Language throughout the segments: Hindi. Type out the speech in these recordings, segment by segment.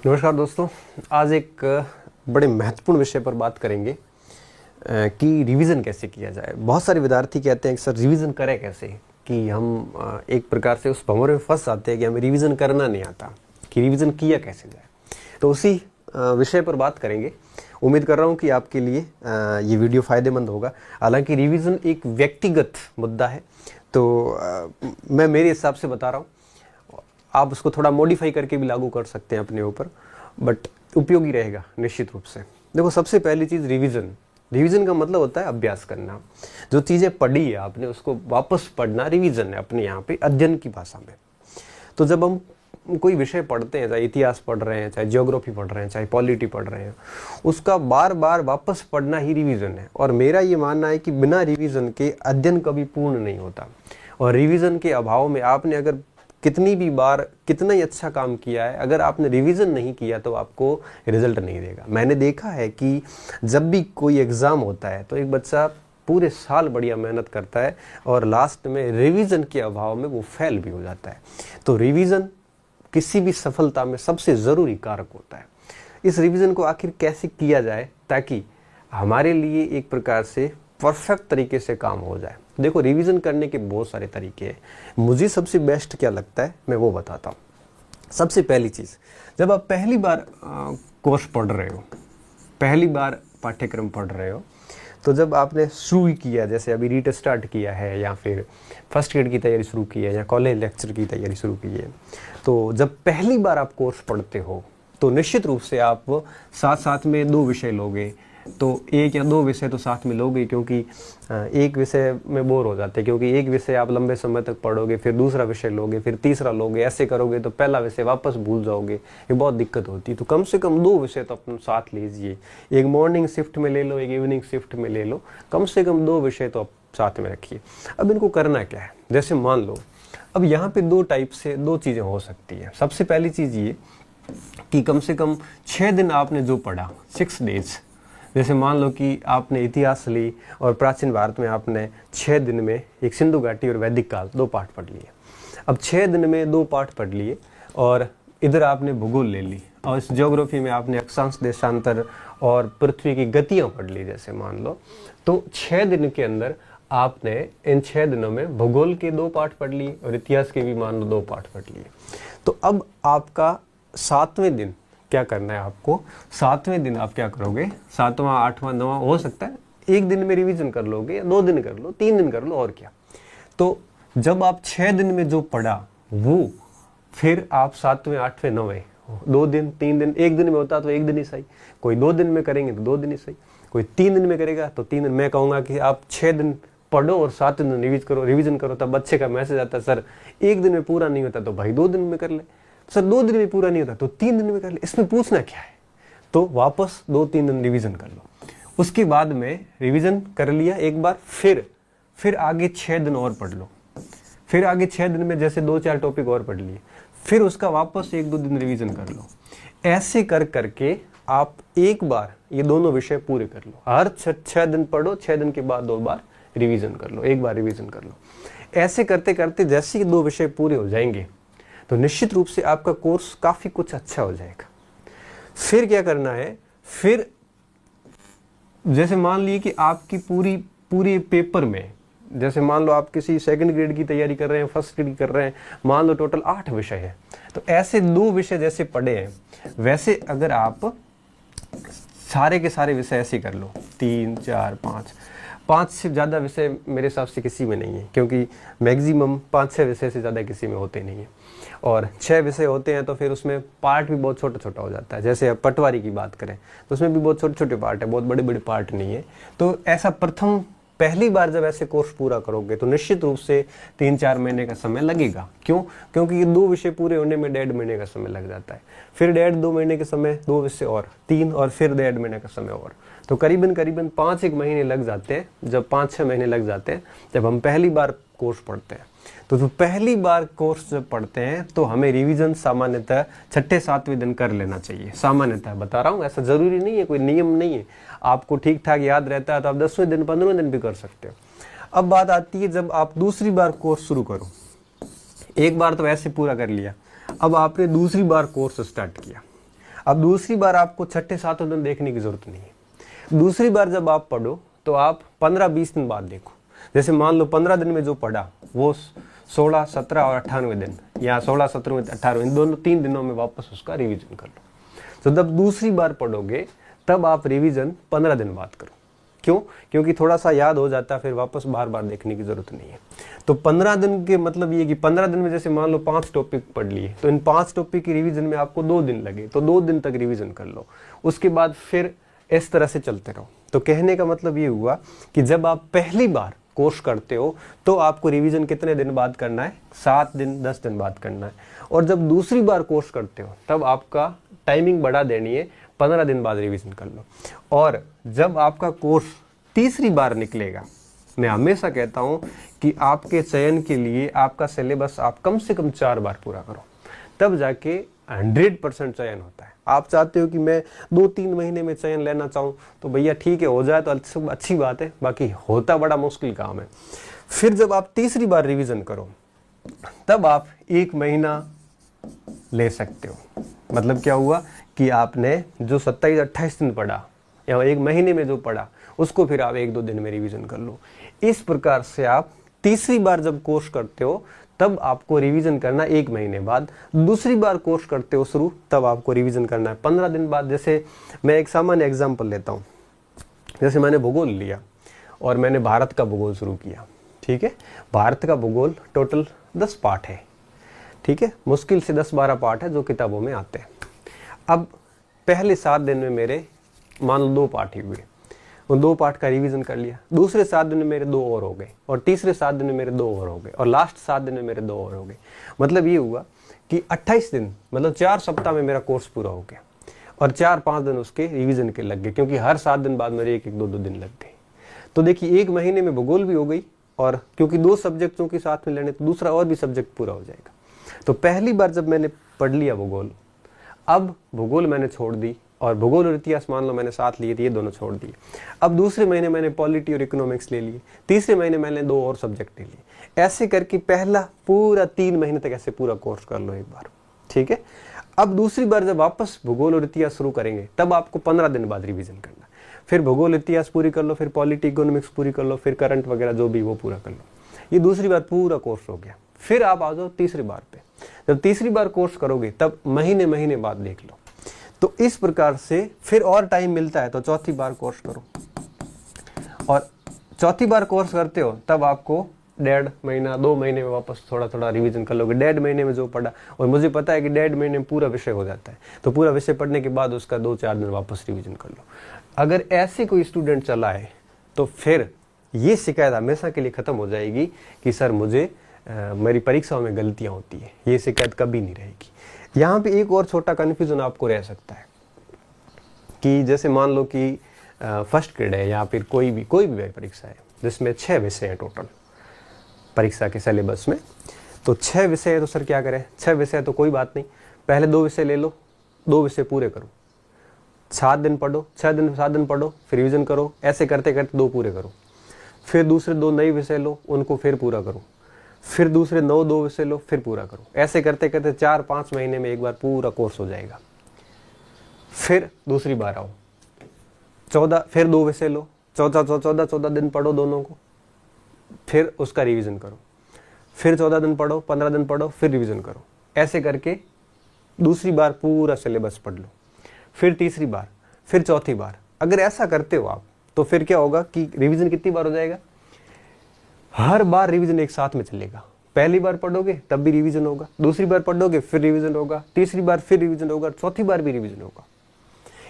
नमस्कार दोस्तों, आज एक बड़े महत्वपूर्ण विषय पर बात करेंगे कि रिवीजन कैसे किया जाए। बहुत सारे विद्यार्थी कहते हैं कि सर रिवीजन करें कैसे, कि हम एक प्रकार से उस भंवर में फंस जाते हैं कि हमें रिवीजन करना नहीं आता, कि रिवीजन किया कैसे जाए। तो उसी विषय पर बात करेंगे। उम्मीद कर रहा हूँ कि आपके लिए ये वीडियो फ़ायदेमंद होगा। हालांकि रिवीजन एक व्यक्तिगत मुद्दा है, तो मैं मेरे हिसाब से बता रहा हूँ। आप उसको थोड़ा मॉडिफाई करके भी लागू कर सकते हैं अपने ऊपर, बट उपयोगी रहेगा निश्चित रूप से। देखो, सबसे पहली चीज़ रिवीजन का मतलब होता है अभ्यास करना। जो चीज़ें पढ़ी है आपने उसको वापस पढ़ना रिवीजन है, अपने यहाँ पे अध्ययन की भाषा में। तो जब हम कोई विषय पढ़ते हैं, चाहे इतिहास पढ़ रहे हैं, चाहे ज्योग्राफी पढ़ रहे हैं, चाहे पॉलिटी पढ़ रहे हैं, उसका बार बार वापस पढ़ना ही रिवीजन है। और मेरा ये मानना है कि बिना रिवीजन के अध्ययन कभी पूर्ण नहीं होता। और रिवीजन के अभाव में आपने अगर कितनी भी बार कितना ही अच्छा काम किया है, अगर आपने रिवीजन नहीं किया तो आपको रिजल्ट नहीं देगा। मैंने देखा है कि जब भी कोई एग्ज़ाम होता है तो एक बच्चा पूरे साल बढ़िया मेहनत करता है और लास्ट में रिवीजन के अभाव में वो फेल भी हो जाता है। तो रिवीजन किसी भी सफलता में सबसे ज़रूरी कारक होता है। इस रिवीजन को आखिर कैसे किया जाए ताकि हमारे लिए एक प्रकार से परफेक्ट तरीके से काम हो जाए। देखो, रिवीजन करने के बहुत सारे तरीके हैं। मुझे सबसे बेस्ट क्या लगता है मैं वो बताता हूँ। सबसे पहली चीज़, जब आप पहली बार कोर्स पढ़ रहे हो, पहली बार पाठ्यक्रम पढ़ रहे हो, तो जब आपने शुरू किया, जैसे अभी रीट स्टार्ट किया है या फिर फर्स्ट ग्रेड की तैयारी शुरू की है या कॉलेज लेक्चर की तैयारी शुरू की है, तो जब पहली बार आप कोर्स पढ़ते हो तो निश्चित रूप से आप साथ साथ में 2 विषय लोगे। तो 1 या 2 विषय तो साथ में लोगे, क्योंकि एक विषय में बोर हो जाते हैं, क्योंकि एक विषय आप लंबे समय तक पढ़ोगे, फिर दूसरा विषय लोगे, फिर तीसरा लोगे। ऐसे करोगे तो पहला विषय वापस भूल जाओगे, ये बहुत दिक्कत होती है। तो कम से कम 2 विषय तो अपने साथ लीजिए। एक मॉर्निंग शिफ्ट में ले लो, एक इवनिंग शिफ्ट में ले लो, कम से कम 2 विषय तो आप साथ में रखिए। अब इनको करना क्या है, जैसे मान लो अब यहाँ पे 2 टाइप से 2 चीज़ें हो सकती है। सबसे पहली चीज़ ये कि कम से कम 6 दिन आपने जो पढ़ा, 6 डेज, जैसे मान लो कि आपने इतिहास ली और प्राचीन भारत में आपने 6 दिन में एक सिंधु घाटी और वैदिक काल 2 पाठ पढ़ लिए। अब 6 दिन में 2 पाठ पढ़ लिए और इधर आपने भूगोल ले ली, और इस ज्योग्राफी में आपने अक्षांश देशांतर और पृथ्वी की गतियाँ पढ़ ली, जैसे मान लो। तो 6 दिन के अंदर आपने इन 6 दिनों में भूगोल के 2 पाठ पढ़ लिए और इतिहास के भी मान लो 2 पाठ पढ़ लिए। तो अब आपका 7वें दिन क्या करना है आपको। 7वें दिन आप क्या करोगे, 7वां 8वां 9वां हो सकता है 1 दिन में रिवीजन कर लोगे, या 2 दिन कर लो, 3 दिन कर लो, और क्या। तो जब आप 6 दिन में जो पढ़ा वो फिर आप 7वें 8वें 9वें 2 दिन 3 दिन, 1 दिन में होता तो 1 दिन ही सही, कोई 2 दिन में करेंगे तो 2 दिन ही सही, कोई 3 दिन में करेगा तो 3 दिन। मैं कहूँगा कि आप 6 दिन पढ़ो और 7 दिन रिवीजन करो। तब बच्चे का मैसेज आता है, सर 1 दिन में पूरा नहीं होता तो भाई 2 दिन में कर ले, सर 2 दिन में पूरा नहीं होता तो 3 दिन में कर ले। इसमें पूछना क्या है। तो वापस 2-3 दिन रिवीजन कर लो। उसके बाद में रिवीजन कर लिया एक बार, फिर आगे 6 दिन और पढ़ लो। फिर आगे 6 दिन में जैसे 2-4 टॉपिक और पढ़ लिए, फिर उसका वापस 1-2 दिन रिवीजन कर लो। ऐसे कर करके आप एक बार ये दोनों विषय पूरे कर लो। हर 6 दिन पढ़ो, 6 दिन के बाद 2 बार रिवीजन कर लो, 1 बार रिवीजन कर लो। ऐसे करते करते जैसे ही 2 विषय पूरे हो जाएंगे तो निश्चित रूप से आपका कोर्स काफ़ी कुछ अच्छा हो जाएगा। फिर क्या करना है, फिर जैसे मान लिए कि आपकी पूरी पेपर में, जैसे मान लो आप किसी 2nd ग्रेड की तैयारी कर रहे हैं, 1st ग्रेड की कर रहे हैं, मान लो टोटल 8 विषय है, तो ऐसे 2 विषय जैसे पढ़े हैं वैसे अगर आप सारे के सारे विषय ऐसे कर लो, 3 4 5 से ज़्यादा विषय मेरे हिसाब से किसी में नहीं है, क्योंकि मैक्सिमम 5-6 विषय से ज़्यादा किसी में होते नहीं है। और 6 विषय होते हैं तो फिर उसमें पार्ट भी बहुत छोटा छोटा हो जाता है। जैसे अब पटवारी की बात करें तो उसमें भी बहुत छोटे छोटे पार्ट है, बहुत बड़े बड़े पार्ट नहीं है। तो ऐसा पहली बार जब ऐसे कोर्स पूरा करोगे तो निश्चित रूप से 3-4 महीने का समय लगेगा। क्यों? क्योंकि ये 2 विषय पूरे होने में 1.5 महीने का समय लग जाता है, फिर 1.5-2 महीने के समय 2 विषय और 3, और फिर 1.5 महीने का समय और, तो करीबन 5-1 महीने लग जाते हैं। जब 5-6 महीने लग जाते हैं जब हम पहली बार कोर्स पढ़ते हैं। तो पहली बार कोर्स जब पढ़ते हैं तो हमें रिवीजन सामान्यतः 6-7वें दिन कर लेना चाहिए। सामान्यतः बता रहा हूँ, ऐसा जरूरी नहीं है, कोई नियम नहीं है। आपको ठीक ठाक याद रहता है तो आप 10वें दिन 15वें दिन भी कर सकते हो। अब बात आती है जब आप दूसरी बार कोर्स शुरू करो। एक बार तो ऐसे पूरा कर लिया, अब आपने दूसरी बार कोर्स स्टार्ट किया। अब दूसरी बार आपको छठे सातों दिन देखने की जरूरत नहीं है। दूसरी बार जब आप पढ़ो तो आप 15-20 दिन बाद देखो। जैसे मान लो 15 दिन में जो पढ़ा वो 16, 17 और 98 दिन, या 16, 17, 18 इन दोनों 3 दिनों में वापस उसका रिवीजन कर लो। तो जब दूसरी बार पढ़ोगे तब आप रिवीजन 15 दिन बाद करो। क्यों? क्योंकि थोड़ा सा याद हो जाता है, फिर वापस बार बार देखने की जरूरत नहीं है। तो 15 दिन के मतलब ये कि 15 दिन में जैसे मान लो 5 टॉपिक पढ़ लिए, तो इन 5 टॉपिक की रिवीजन में आपको 2 दिन लगे, तो 2 दिन तक रिवीजन कर लो। उसके बाद फिर इस तरह से चलते रहो। तो कहने का मतलब ये हुआ कि जब आप पहली बार कोर्स करते हो तो आपको रिवीजन कितने दिन बाद करना है? 7 दिन, 10 दिन बाद करना है। और जब दूसरी बार कोर्स करते हो तब आपका टाइमिंग बढ़ा देनी है, 15 दिन बाद रिवीजन कर लो। और जब आपका कोर्स तीसरी बार निकलेगा, मैं हमेशा कहता हूं कि आपके चयन के लिए आपका सिलेबस आप कम से कम 4 बार पूरा करो, तब जाके 100% चयन होता है। आप चाहते हो कि मैं 2-3 महीने में चयन लेना चाहूँ तो भैया ठीक है, हो जाए तो अच्छी बात है, बाकी होता बड़ा मुश्किल काम है। फिर जब आप तीसरी बार रिवीजन करो तब आप 1 महीना ले सकते हो। मतलब क्या हुआ कि आपने जो 27-28 दिन पढ़ा या 1 महीने में जो पढ़ा उसको फिर आप 1-2 दिन में रिवीजन कर लो। इस प्रकार से आप तीसरी बार जब कोर्स करते हो तब आपको रिवीजन करना 1 महीने बाद, दूसरी बार कोर्स करते हो शुरू तब आपको रिवीजन करना है 15 दिन बाद। जैसे मैं एक सामान्य एग्जाम्पल लेता हूँ, जैसे मैंने भूगोल लिया और मैंने भारत का भूगोल शुरू किया। ठीक है, भारत का भूगोल टोटल 10 पार्ट है। ठीक है, मुश्किल से 10-12 पार्ट है जो किताबों में आते हैं। अब पहले 7 दिन में मेरे मान लो 2 पार्ट ही हुए, उन 2 पार्ट का रिवीजन कर लिया। दूसरे 7 दिन में मेरे 2 और हो गए, और तीसरे 7 दिन में मेरे 2 और हो गए, और लास्ट 7 दिन में मेरे 2 और हो गए। मतलब ये हुआ कि 28 दिन मतलब 4 सप्ताह में मेरा कोर्स पूरा हो गया, और 4-5 दिन उसके रिवीजन के लग गए, क्योंकि हर 7 दिन बाद मेरे 1-1, 2-2 दिन लग गए। तो देखिए 1 महीने में भूगोल भी हो गई, और क्योंकि 2 सब्जेक्टों के साथ में लेने तो दूसरा और भी सब्जेक्ट पूरा हो जाएगा। तो पहली बार जब मैंने पढ़ लिया भूगोल, अब भूगोल मैंने छोड़ दी, और भूगोल और इतिहास मान लो मैंने साथ लिए थे, ये दोनों छोड़ दिए। अब दूसरे महीने मैंने पॉलिटी और इकोनॉमिक्स ले लिए, तीसरे महीने मैंने 2 और सब्जेक्ट ले लिए। ऐसे करके पहला पूरा 3 महीने तक ऐसे पूरा कोर्स कर लो एक बार। ठीक है, अब दूसरी बार जब वापस भूगोल और इतिहास शुरू करेंगे तब आपको 15 दिन बाद रिवीजन करना। फिर भूगोल इतिहास पूरी कर लो, फिर पॉलिटी इकोनॉमिक्स पूरी कर लो, फिर करंट वगैरह जो भी वो पूरा कर लो। ये दूसरी बार पूरा कोर्स हो गया। फिर आप आ जाओ तीसरी बार पे। जब तीसरी बार कोर्स करोगे तब महीने बाद देख लो। तो इस प्रकार से फिर और टाइम मिलता है तो चौथी बार कोर्स करो, और चौथी बार कोर्स करते हो तब आपको 1.5 महीना 2 महीने में वापस थोड़ा थोड़ा रिवीजन कर लोगे। 1.5 महीने में जो पढ़ा, और मुझे पता है कि 1.5 महीने में पूरा विषय हो जाता है, तो पूरा विषय पढ़ने के बाद उसका 2-4 दिन वापस रिवीजन कर लो। अगर ऐसे कोई स्टूडेंट चला है तो फिर ये शिकायत हमेशा के लिए खत्म हो जाएगी कि सर मुझे मेरी परीक्षाओं में गलतियां होती है। ये शिकायत कभी नहीं रहेगी। यहाँ पे एक और छोटा कन्फ्यूजन आपको रह सकता है कि जैसे मान लो कि फर्स्ट ग्रेड है या फिर कोई भी परीक्षा है जिसमें 6 विषय हैं टोटल परीक्षा के सिलेबस में, तो 6 विषय है तो सर क्या करें? 6 विषय तो कोई बात नहीं, पहले 2 विषय ले लो, 2 विषय पूरे करो, 7 दिन पढ़ो, 7 दिन पढ़ो, फिर रिविजन करो, ऐसे करते करते 2 पूरे करो। फिर दूसरे 2 नए विषय लो, उनको फिर पूरा करो, फिर दूसरे 2 विषय लो, फिर पूरा करो। ऐसे करते करते 4-5 महीने में एक बार पूरा कोर्स हो जाएगा। फिर दूसरी बार आओ, 14 फिर 2 विषय लो, 14 दिन पढ़ो दोनों को, फिर उसका रिवीजन करो, फिर 14 दिन पढ़ो, 15 दिन पढ़ो, फिर रिवीजन करो। ऐसे करके दूसरी बार पूरा सिलेबस पढ़ लो, फिर तीसरी बार, फिर चौथी बार। अगर ऐसा करते हो आप तो फिर क्या होगा कि रिवीजन कितनी बार हो जाएगा? हर बार रिवीजन एक साथ में चलेगा। पहली बार पढ़ोगे तब भी रिवीजन होगा, दूसरी बार पढ़ोगे फिर रिवीजन होगा, तीसरी बार फिर रिवीजन होगा, चौथी बार भी रिवीजन होगा।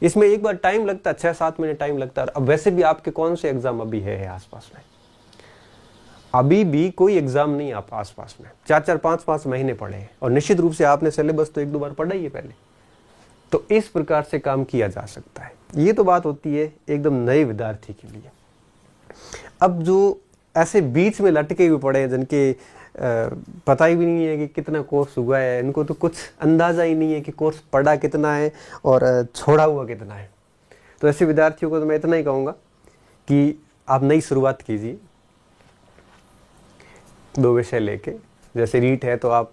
इसमें एक बार टाइम लगता है, 6-7 महीने टाइम लगता है। अब वैसे भी आपके कौन से एग्जाम अभी है आसपास में? अभी भी कोई एग्जाम नहीं आप आसपास में, 4-4, 5-5 महीने पढ़े हैं, और निश्चित रूप से आपने सिलेबस तो 1-2 बार पढ़ा ही है पहले। तो इस प्रकार से काम किया जा सकता है। ये तो बात होती है एकदम नए विद्यार्थी के लिए। अब जो ऐसे बीच में लटके हुए पड़े हैं जिनके पता ही भी नहीं है कि कितना कोर्स हुआ है, इनको तो कुछ अंदाजा ही नहीं है कि कोर्स पढ़ा कितना है और छोड़ा हुआ कितना है, तो ऐसे विद्यार्थियों को तो मैं इतना ही कहूँगा कि आप नई शुरुआत कीजिए 2 विषय लेके। जैसे रीट है तो आप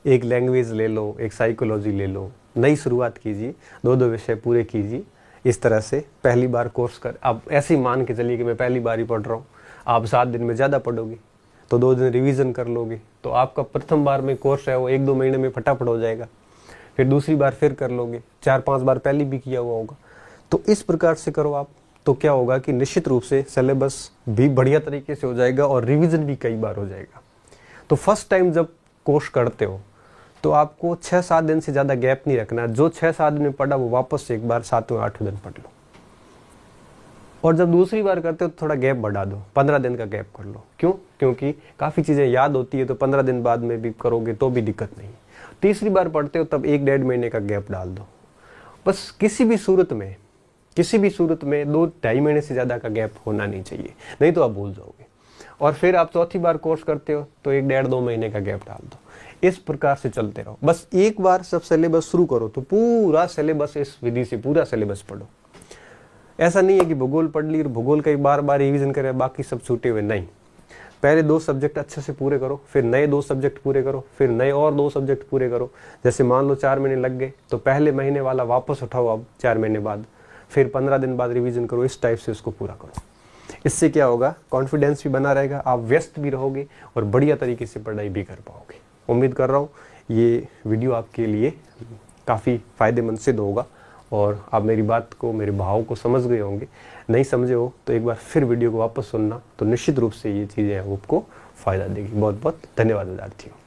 एक लैंग्वेज ले लो, एक साइकोलॉजी ले लो, नई शुरुआत कीजिए, 2-2 विषय पूरे कीजिए। इस तरह से पहली बार कोर्स कर, आप ऐसे ही मान के चलिए कि मैं पहली बार ही पढ़ रहा हूँ, आप 7 दिन में ज़्यादा पढ़ोगे तो 2 दिन रिवीजन कर लोगे, तो आपका प्रथम बार में कोर्स है वो 1-2 महीने में फटाफट हो जाएगा। फिर दूसरी बार फिर कर लोगे, 4-5 बार पहले भी किया हुआ होगा। तो इस प्रकार से करो आप, तो क्या होगा कि निश्चित रूप से सिलेबस भी बढ़िया तरीके से हो जाएगा और रिवीजन भी कई बार हो जाएगा। तो फर्स्ट टाइम जब कोर्स करते हो तो आपको 6-7 दिन से ज़्यादा गैप नहीं रखना। जो 6-7 दिन में पढ़ा वो वापस से एक बार 7वें-8वें दिन पढ़ लो। और जब दूसरी बार करते हो तो थोड़ा गैप बढ़ा दो, 15 दिन का गैप कर लो। क्यों? क्योंकि काफ़ी चीज़ें याद होती है, तो 15 दिन बाद में भी करोगे तो भी दिक्कत नहीं। तीसरी बार पढ़ते हो तब 1-1.5 महीने का गैप डाल दो। बस किसी भी सूरत में 2-2.5 महीने से ज़्यादा का गैप होना नहीं चाहिए, नहीं तो आप भूल जाओगे। और फिर आप चौथी बार कोर्स करते हो तो 1-1.5-2 महीने का गैप डाल दो। इस प्रकार से चलते रहो। बस एक बार सब सिलेबस शुरू करो तो पूरा सिलेबस, इस विधि से पूरा सिलेबस पढ़ो। ऐसा नहीं है कि भूगोल पढ़ ली और भूगोल का एक बार रिवीजन करे, बाकी सब छूटे हुए, नहीं। पहले 2 सब्जेक्ट अच्छे से पूरे करो, फिर नए 2 सब्जेक्ट पूरे करो, फिर नए और 2 सब्जेक्ट पूरे करो। जैसे मान लो 4 महीने लग गए तो पहले महीने वाला वापस उठाओ अब 4 महीने बाद, फिर 15 दिन बाद रिवीजन करो। इस टाइप से उसको पूरा करो। इससे क्या होगा, कॉन्फिडेंस भी बना रहेगा, आप व्यस्त भी रहोगे और बढ़िया तरीके से पढ़ाई भी कर पाओगे। उम्मीद कर रहा हूँ ये वीडियो आपके लिए काफ़ी फ़ायदेमंद सिद्ध होगा और आप मेरी बात को, मेरे भाव को समझ गए होंगे। नहीं समझे हो तो एक बार फिर वीडियो को वापस सुनना, तो निश्चित रूप से ये चीज़ें आपको फ़ायदा देगी। बहुत बहुत धन्यवाद विद्यार्थियों।